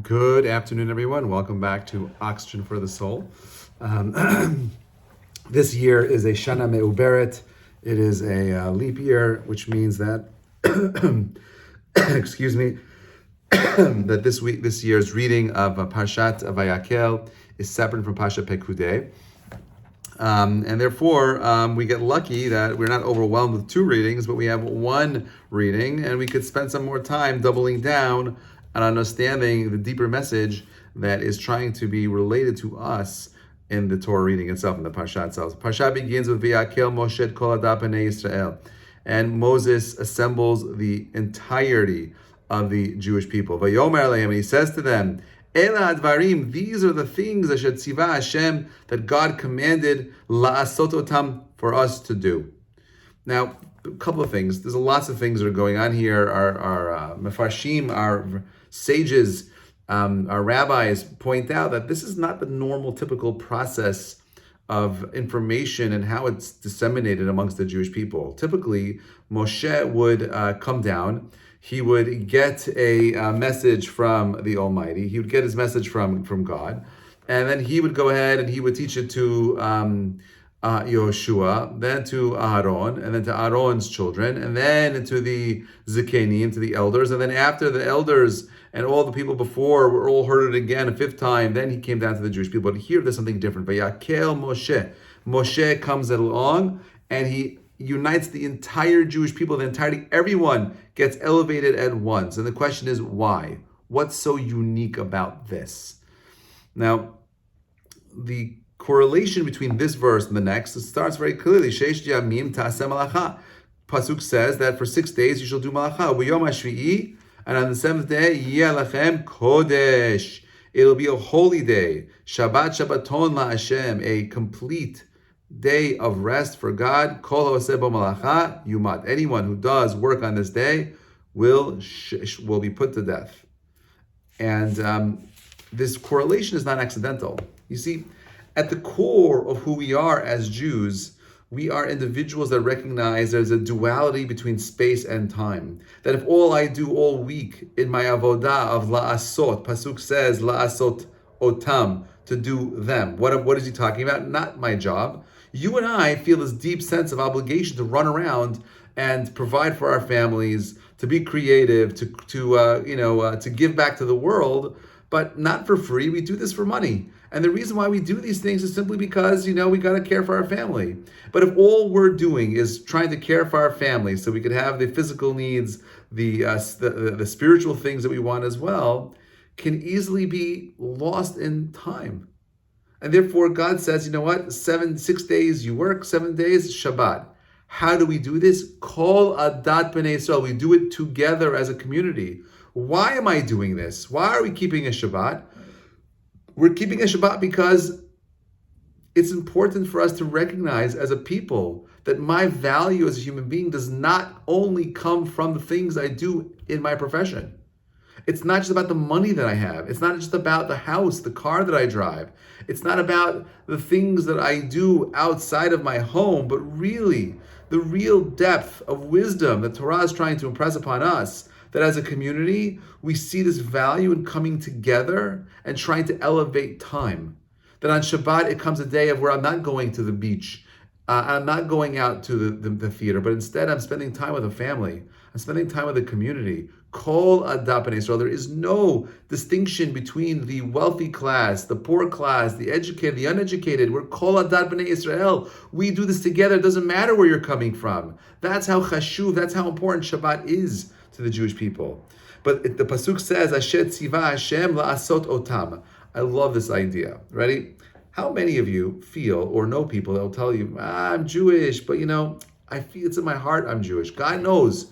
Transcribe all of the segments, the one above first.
Good afternoon, everyone. Welcome back to Oxygen for the Soul. This year is a Shana Me'uberet. It is a leap year, which means that, excuse me, that this year's reading of Perashat Vayakhel is separate from Parshat Pekudei. And therefore, we get lucky that we're not overwhelmed with two readings, but we have one reading, and we could spend some more time doubling down on understanding the deeper message that is trying to be related to us in the Torah reading itself, in the Parsha itself. Parsha begins with Vayakhel Moshe kol adat bnei Yisrael, and Moses assembles the entirety of the Jewish people. Vayomer aleim, and he says to them, Ela advarim, these are the things asher tziva Hashem, that God commanded la'asot otam, for us to do. Now, a couple of things. There's lots of things that are going on here. Our mefarshim, our sages, our rabbis point out that this is not the normal, typical process of information and how it's disseminated amongst the Jewish people. Typically, Moshe would come down. He would get a message from the Almighty. He would get his message from God. And then he would go ahead and he would teach it to Yehoshua, then to Aaron, and then to Aaron's children, and then to the Zikenim, to the elders. And then after the elders and all the people before were all heard it again a fifth time, then he came down to the Jewish people. But here there's something different. Vayakhel Moshe. Moshe comes along and he unites the entire Jewish people, the entirety, everyone gets elevated at once. And the question is, why? What's so unique about this? Now, the correlation between this verse and the next, it starts very clearly. Sheish yamim ta'aseh malacha. Pasuk says that for 6 days you shall do malacha. V'yom hashvi'i, and on the seventh day, yeh lachem kodesh. It'll be a holy day. Shabbat Shabbaton la'Hashem, a complete day of rest for God. Kol ha'oseh bo malacha yumat. Anyone who does work on this day will be put to death. And this correlation is not accidental. You see, at the core of who we are as Jews, we are individuals that recognize there's a duality between space and time. That if all I do all week in my avodah of la'asot, Pasuk says la'asot otam, to do them. What is he talking about? Not my job. You and I feel this deep sense of obligation to run around and provide for our families, to be creative, to give back to the world, but not for free. We do this for money. And the reason why we do these things is simply because, we got to care for our family. But if all we're doing is trying to care for our family so we could have the physical needs, the spiritual things that we want as well, can easily be lost in time. And therefore, God says, 6 days you work, 7 days, Shabbat. How do we do this? Kol adat bnei Yisrael. We do it together as a community. Why am I doing this? Why are we keeping a Shabbat? We're keeping a Shabbat because it's important for us to recognize as a people that my value as a human being does not only come from the things I do in my profession. It's not just about the money that I have. It's not just about the house, the car that I drive. It's not about the things that I do outside of my home, but really the real depth of wisdom that Torah is trying to impress upon us, that as a community, we see this value in coming together and trying to elevate time. That on Shabbat, it comes a day of where I'm not going to the beach. I'm not going out to the theater, but instead I'm spending time with a family. I'm spending time with a community. Kol adat bnei Yisrael. There is no distinction between the wealthy class, the poor class, the educated, the uneducated. We're kol adat bnei Yisrael. We do this together. It doesn't matter where you're coming from. That's how chashuv, that's how important Shabbat is to the Jewish people. But the Pasuk says, Asher tziva Hashem la'asot otam. I love this idea. Ready? How many of you feel or know people that will tell you, I'm Jewish, but I feel it's in my heart I'm Jewish. God knows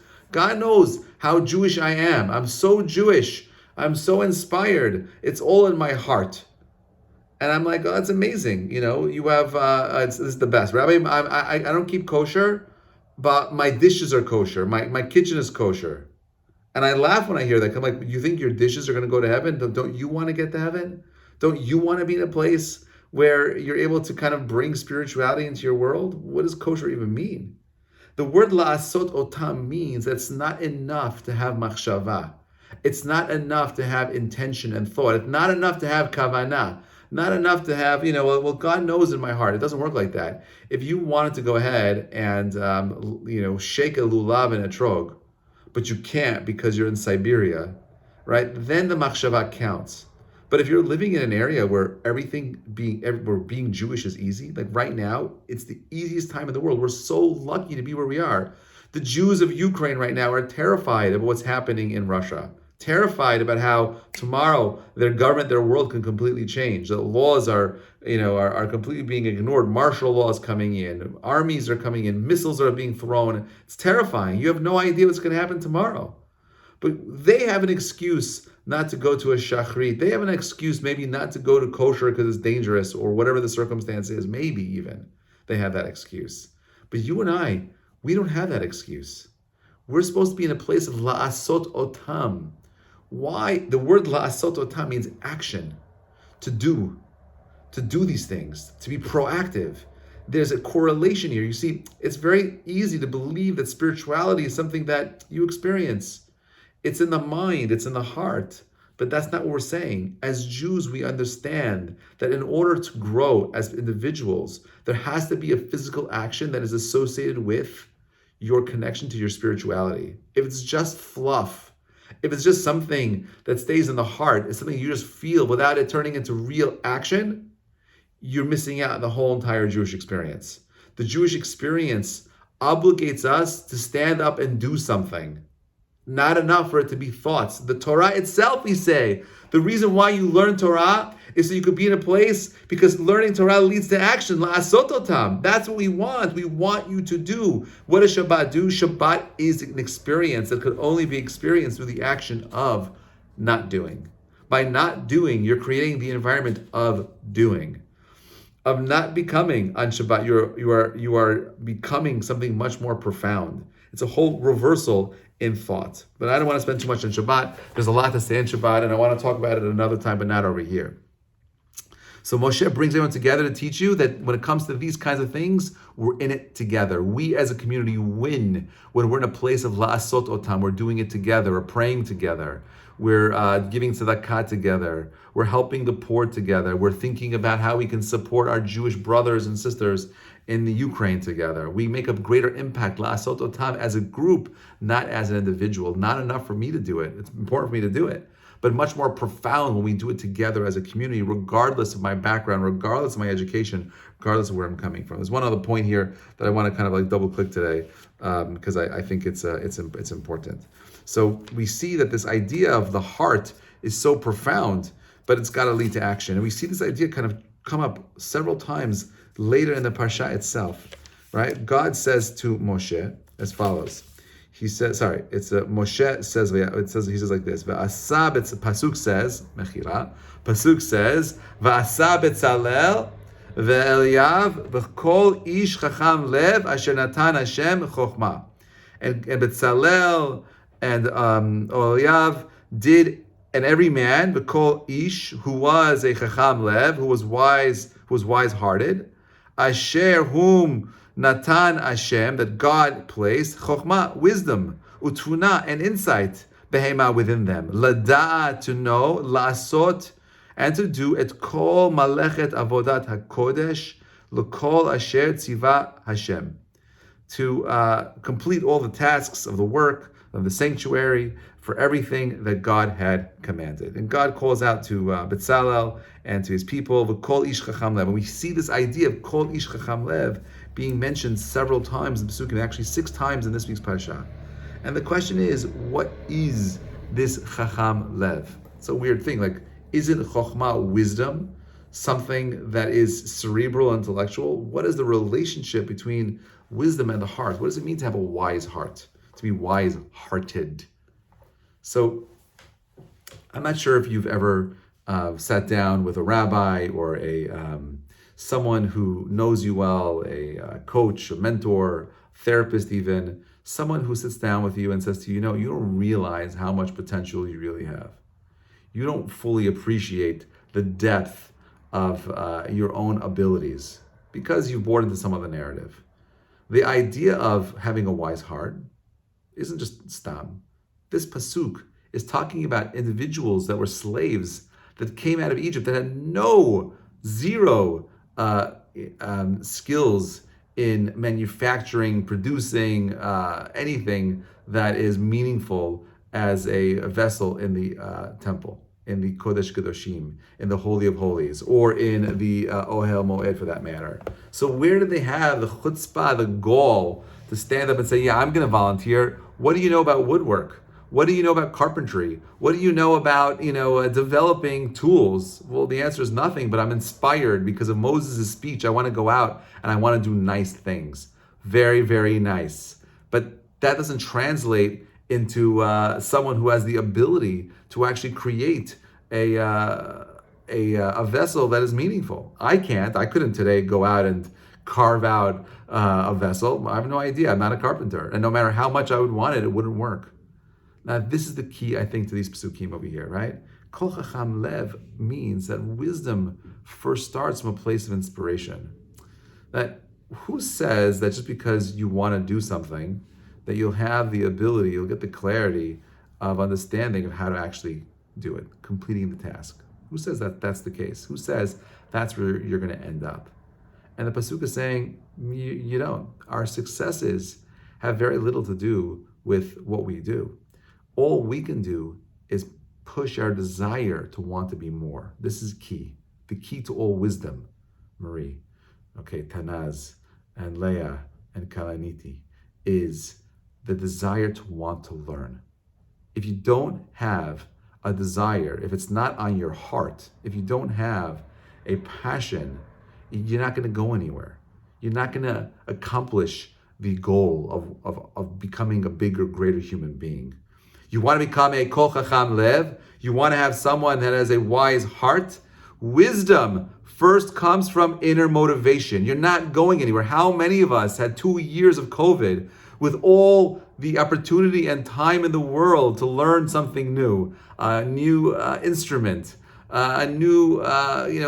how Jewish I am. I'm so Jewish. I'm so inspired. It's all in my heart. And I'm like, oh, that's amazing. You have, this is the best. Rabbi, I don't keep kosher, but my dishes are kosher. My kitchen is kosher. And I laugh when I hear that. I'm like, you think your dishes are going to go to heaven? Don't you want to get to heaven? Don't you want to be in a place where you're able to kind of bring spirituality into your world? What does kosher even mean? The word la'asot otam means that it's not enough to have machshava. It's not enough to have intention and thought. It's not enough to have kavanah. Not enough to have, well, God knows in my heart. It doesn't work like that. If you wanted to go ahead and, shake a lulav and etrog, but you can't because you're in Siberia, right? Then the machshava counts. But if you're living in an area where being Jewish is easy, like right now, it's the easiest time in the world. We're so lucky to be where we are. The Jews of Ukraine right now are terrified of what's happening in Russia. Terrified about how tomorrow their government, their world can completely change. The laws are completely being ignored. Martial law is coming in. Armies are coming in. Missiles are being thrown. It's terrifying. You have no idea what's going to happen tomorrow. But they have an excuse not to go to a shachrit. They have an excuse maybe not to go to kosher because it's dangerous or whatever the circumstance is. Maybe even they have that excuse. But you and I, we don't have that excuse. We're supposed to be in a place of la'asot otam. Why? The word la'asot otam means action, to do these things, to be proactive. There's a correlation here. You see, it's very easy to believe that spirituality is something that you experience. It's in the mind, it's in the heart. But that's not what we're saying. As Jews, we understand that in order to grow as individuals, there has to be a physical action that is associated with your connection to your spirituality. If it's just fluff, if it's just something that stays in the heart, it's something you just feel without it turning into real action, you're missing out on the whole entire Jewish experience. The Jewish experience obligates us to stand up and do something. Not enough for it to be thoughts. The Torah itself, we say, the reason why you learn Torah is so you could be in a place, because learning Torah leads to action. La'asot otam. That's what we want. We want you to do. What does Shabbat do? Shabbat is an experience that could only be experienced through the action of not doing. By not doing, you're creating the environment of doing. Of not becoming on Shabbat, you are becoming something much more profound. It's a whole reversal in thought. But I don't want to spend too much on Shabbat. There's a lot to say on Shabbat, and I want to talk about it another time, but not over here. So Moshe brings everyone together to teach you that when it comes to these kinds of things, we're in it together. We as a community win when we're in a place of la'asot otam. We're doing it together. We're praying together. We're giving tzedakah together. We're helping the poor together. We're thinking about how we can support our Jewish brothers and sisters in the Ukraine together. We make a greater impact, la'asot otam, as a group, not as an individual. Not enough for me to do it. It's important for me to do it, but much more profound when we do it together as a community, regardless of my background, regardless of my education, regardless of where I'm coming from. There's one other point here that I want to kind of double click today, because I think it's important. So we see that this idea of the heart is so profound, but it's got to lead to action. And we see this idea kind of come up several times later in the parsha itself, right? God says to Moshe as follows. He says, Moshe says, he says like this, Pasuk says, Mechira, Pasuk says, V'asa Betzalel ve'Eliyav v'kol ish chacham lev asher natan Hashem chokhmah. And Betzalel and Eliyav did, and every man, v'kol ish, who was a chacham lev, who was wise-hearted, asher whom Natan Hashem, that God placed, chokhmah, wisdom, utfuna, and insight, behema, within them. Lada, to know, la'asot, and to do, et kol malechet avodat hakodesh, l'kol asher tziva Hashem. To complete all the tasks of the work of the sanctuary for everything that God had commanded. And God calls out to Betzalel and to his people, v'kol ish chacham lev. And we see this idea of kol ish chacham lev being mentioned several times in the Pesukim, actually 6 times in this week's parasha. And the question is, what is this chacham lev? It's a weird thing. Like, isn't chokhmah, wisdom, something that is cerebral, intellectual? What is the relationship between wisdom and the heart? What does it mean to have a wise heart? To be wise-hearted? So, I'm not sure if you've ever sat down with a rabbi or someone who knows you well, a coach, a mentor, therapist even, someone who sits down with you and says to you, you don't realize how much potential you really have. You don't fully appreciate the depth of your own abilities because you've bought into some other narrative. The idea of having a wise heart isn't just stam. This pasuk is talking about individuals that were slaves that came out of Egypt that had zero skills in manufacturing, producing anything that is meaningful as a vessel in the temple, in the Kodesh Kedoshim, in the Holy of Holies, or in the Ohel Moed for that matter. So where did they have the chutzpah, the gall, to stand up and say, yeah, I'm going to volunteer? What do you know about woodwork? What do you know about carpentry? What do you know about, developing tools? Well, the answer is nothing, but I'm inspired because of Moses' speech. I want to go out and I want to do nice things. Very, very nice. But that doesn't translate into someone who has the ability to actually create a vessel that is meaningful. I couldn't today go out and carve out a vessel. I have no idea. I'm not a carpenter. And no matter how much I would want it, it wouldn't work. Now, this is the key, I think, to these psukim over here, right? Kol chacham lev means that wisdom first starts from a place of inspiration. That who says that just because you want to do something, that you'll have the ability, you'll get the clarity of understanding of how to actually do it, completing the task? Who says that that's the case? Who says that's where you're going to end up? And the pasuk is saying, you don't. Our successes have very little to do with what we do. All we can do is push our desire to want to be more. This is key. The key to all wisdom, Marie, Tanaz, and Leah, and Kalaniti, is the desire to want to learn. If you don't have a desire, if it's not on your heart, if you don't have a passion, you're not going to go anywhere. You're not going to accomplish the goal of becoming a bigger, greater human being. You want to become a kol chacham lev. You want to have someone that has a wise heart. Wisdom first comes from inner motivation. You're not going anywhere. How many of us had 2 years of COVID with all the opportunity and time in the world to learn something new, a new instrument, a new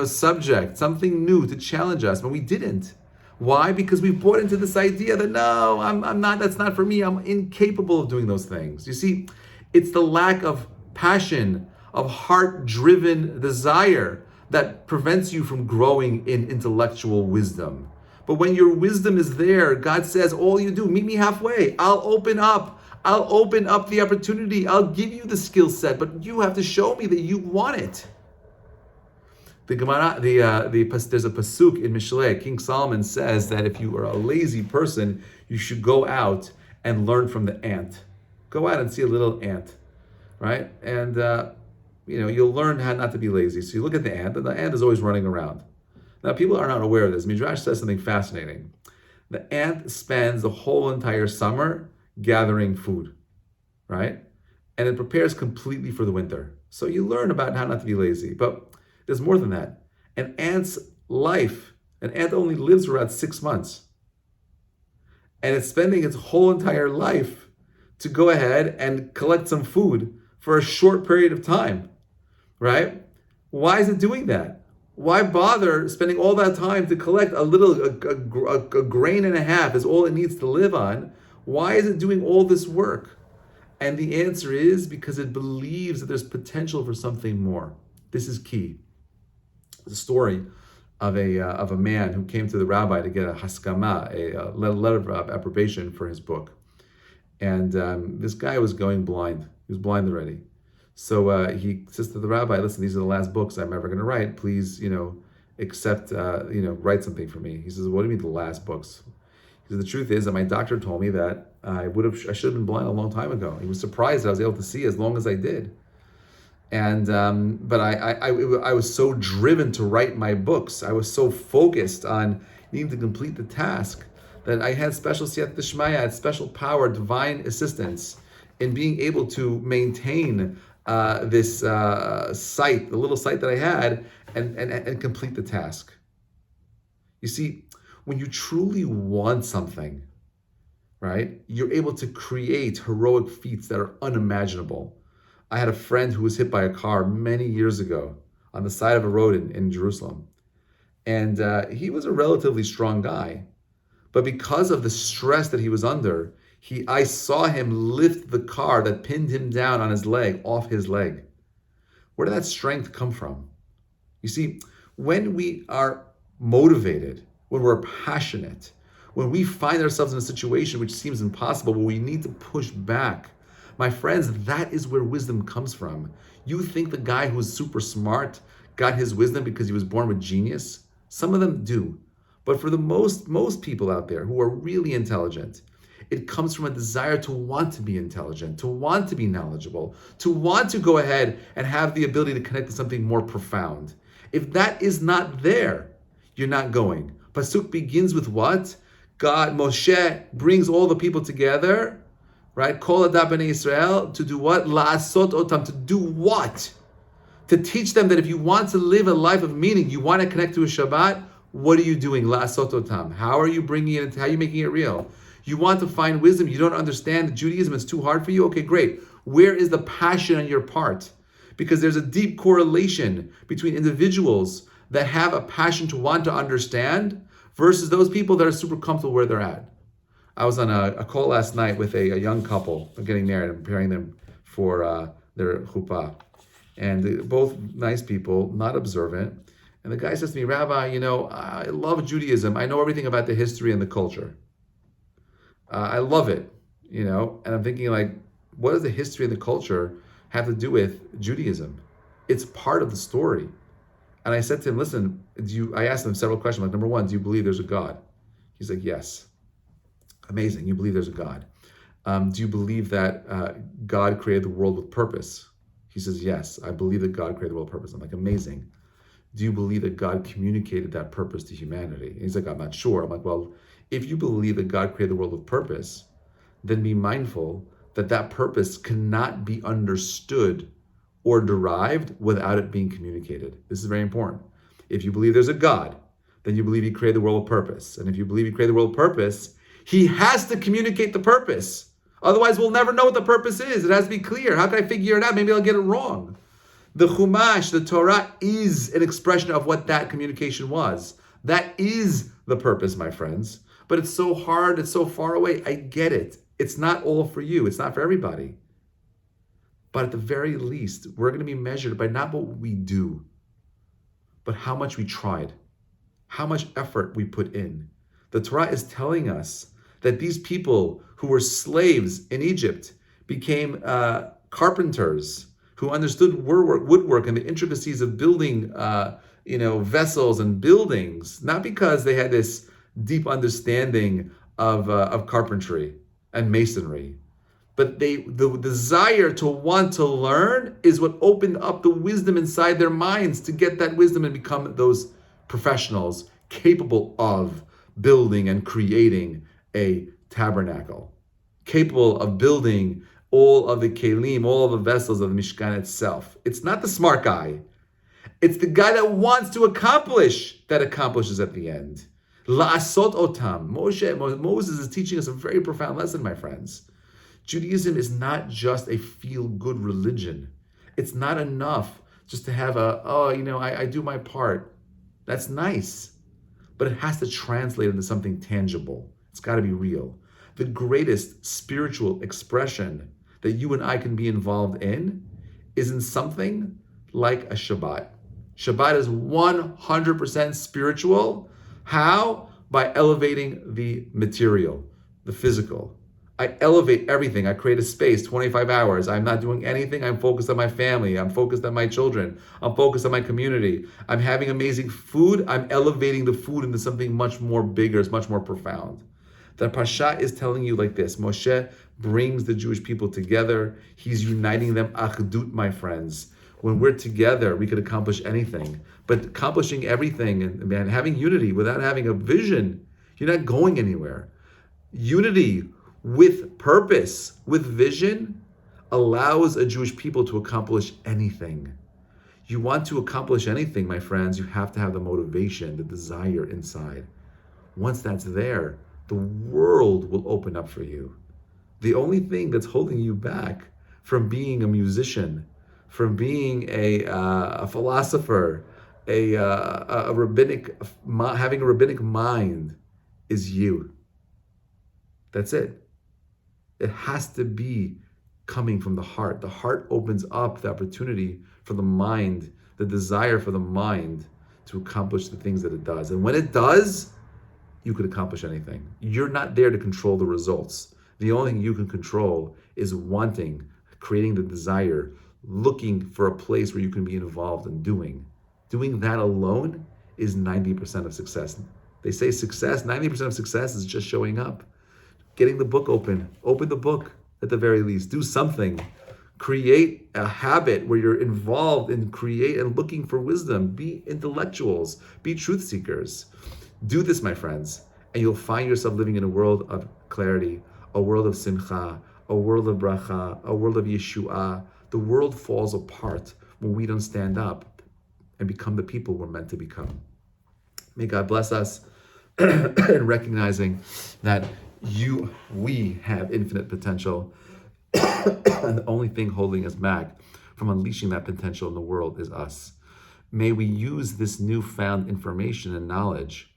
subject, something new to challenge us, but we didn't. Why? Because we bought into this idea that no, I'm not. That's not for me. I'm incapable of doing those things. You see, it's the lack of passion, of heart-driven desire that prevents you from growing in intellectual wisdom. But when your wisdom is there, God says, all you do, meet me halfway. I'll open up the opportunity. I'll give you the skill set, but you have to show me that you want it. The Gemara, there's a pasuk in Mishlei. King Solomon says that if you are a lazy person, you should go out and learn from the ant. Go out and see a little ant, right? And you'll learn how not to be lazy. So you look at the ant, and the ant is always running around. Now, people are not aware of this. Midrash says something fascinating. The ant spends the whole entire summer gathering food, right? And it prepares completely for the winter. So you learn about how not to be lazy. But there's more than that. An ant only lives for about 6 months. And it's spending its whole entire life to go ahead and collect some food for a short period of time, right? Why is it doing that? Why bother spending all that time to collect a grain and a half is all it needs to live on? Why is it doing all this work? And the answer is because it believes that there's potential for something more. This is key. The story of a man who came to the rabbi to get a haskama, a letter of approbation for his book. And this guy was going blind. He was blind already. So he says to the rabbi, listen, these are the last books I'm ever going to write. Please, accept, write something for me. He says, what do you mean the last books? He says, the truth is that my doctor told me that I should have been blind a long time ago. He was surprised that I was able to see as long as I did. And but I was so driven to write my books. I was so focused on needing to complete the task that I had special siyat d'shmaya, I had special power, divine assistance in being able to maintain this sight, the little sight that I had, and complete the task. You see, when you truly want something, right, you're able to create heroic feats that are unimaginable. I had a friend who was hit by a car many years ago on the side of a road in Jerusalem. And he was a relatively strong guy. But because of the stress that he was under, I saw him lift the car that pinned him down on his leg off his leg. Where did that strength come from? You see, when we are motivated, when we're passionate, when we find ourselves in a situation which seems impossible, but we need to push back, my friends, that is where wisdom comes from. You think the guy who's super smart got his wisdom because he was born with genius? Some of them do. But for the most people out there who are really intelligent, it comes from a desire to want to be intelligent, to want to be knowledgeable, to want to go ahead and have the ability to connect to something more profound. If that is not there, you're not going. Pasuk begins with what? Moshe brings all the people together, right? Kol Adab Bnei Israel, to do what? La'asot otam, to do what? To teach them that if you want to live a life of meaning, you want to connect to a Shabbat, what are you doing? La'asot otam. How are you bringing it into, how are you making it real? You want to find wisdom, you don't understand Judaism, it's too hard for you? Okay, great. Where is the passion on your part? Because there's a deep correlation between individuals that have a passion to want to understand versus those people that are super comfortable where they're at. I was on a call last night with a young couple getting married and preparing them for their chuppah. And they're both nice people, not observant. And the guy says to me, Rabbi, I love Judaism. I know everything about the history and the culture. I love it, and I'm thinking what does the history and the culture have to do with Judaism? It's part of the story. And I said to him, listen, I asked him several questions, number one, do you believe there's a God? He's like, yes. Amazing, you believe there's a God. Do you believe that God created the world with purpose? He says, yes, I believe that God created the world with purpose. I'm like, amazing. Do you believe that God communicated that purpose to humanity? And he's like, I'm not sure. I'm like, well, if you believe that God created the world with purpose, then be mindful that that purpose cannot be understood or derived without it being communicated. This is very important. If you believe there's a God, then you believe he created the world with purpose. And if you believe he created the world with purpose, he has to communicate the purpose. Otherwise, we'll never know what the purpose is. It has to be clear. How can I figure it out? Maybe I'll get it wrong. The Chumash, the Torah, is an expression of what that communication was. That is the purpose, my friends. But it's so hard, it's so far away. I get it. It's not all for you. It's not for everybody. But at the very least, we're going to be measured by not what we do, but how much we tried, how much effort we put in. The Torah is telling us that these people who were slaves in Egypt became carpenters who understood woodwork and the intricacies of building vessels and buildings, not because they had this deep understanding of carpentry and masonry, but the desire to want to learn is what opened up the wisdom inside their minds to get that wisdom and become those professionals capable of building and creating a tabernacle, capable of building all of the kelim, all of the vessels of the Mishkan itself. It's not the smart guy. It's the guy that wants to accomplish that accomplishes at the end. La'asot otam. Moses is teaching us a very profound lesson, my friends. Judaism is not just a feel-good religion. It's not enough just to have I do my part. That's nice. But it has to translate into something tangible. It's got to be real. The greatest spiritual expression that you and I can be involved in is in something like a Shabbat. Shabbat is 100% spiritual. How? By elevating the material, the physical. I elevate everything. I create a space, 25 hours. I'm not doing anything. I'm focused on my family. I'm focused on my children. I'm focused on my community. I'm having amazing food. I'm elevating the food into something much more bigger. It's much more profound. The Perashat is telling you like this. Moshe brings the Jewish people together. He's uniting them. Achdut, my friends. When we're together, we could accomplish anything. But accomplishing everything and having unity without having a vision, you're not going anywhere. Unity with purpose, with vision, allows a Jewish people to accomplish anything. You want to accomplish anything, my friends, you have to have the motivation, the desire inside. Once that's there, the world will open up for you. The only thing that's holding you back from being a musician, from being a philosopher, a rabbinic, having a rabbinic mind, is you. That's it. It has to be coming from the heart. The heart opens up the opportunity for the mind, the desire for the mind to accomplish the things that it does. And when it does, you could accomplish anything. You're not there to control the results. The only thing you can control is wanting, creating the desire, looking for a place where you can be involved in doing. Doing that alone is 90% of success. They say success, 90% of success is just showing up. Getting the book open the book at the very least. Do something. Create a habit where you're involved in create and looking for wisdom. Be intellectuals. Be truth seekers. Do this, my friends, and you'll find yourself living in a world of clarity, a world of simcha, a world of bracha, a world of yeshua. The world falls apart when we don't stand up and become the people we're meant to become. May God bless us in recognizing that we have infinite potential, and the only thing holding us back from unleashing that potential in the world is us. May we use this newfound information and knowledge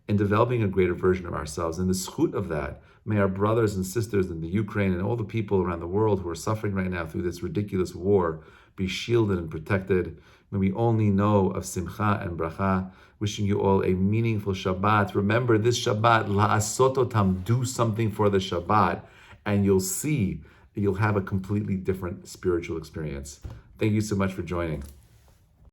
in developing a greater version of ourselves. And the schut of that, may our brothers and sisters in the Ukraine and all the people around the world who are suffering right now through this ridiculous war be shielded and protected. May we only know of simcha and bracha. Wishing you all a meaningful Shabbat. Remember this Shabbat, la'asot otam, do something for the Shabbat, and you'll see, you'll have a completely different spiritual experience. Thank you so much for joining.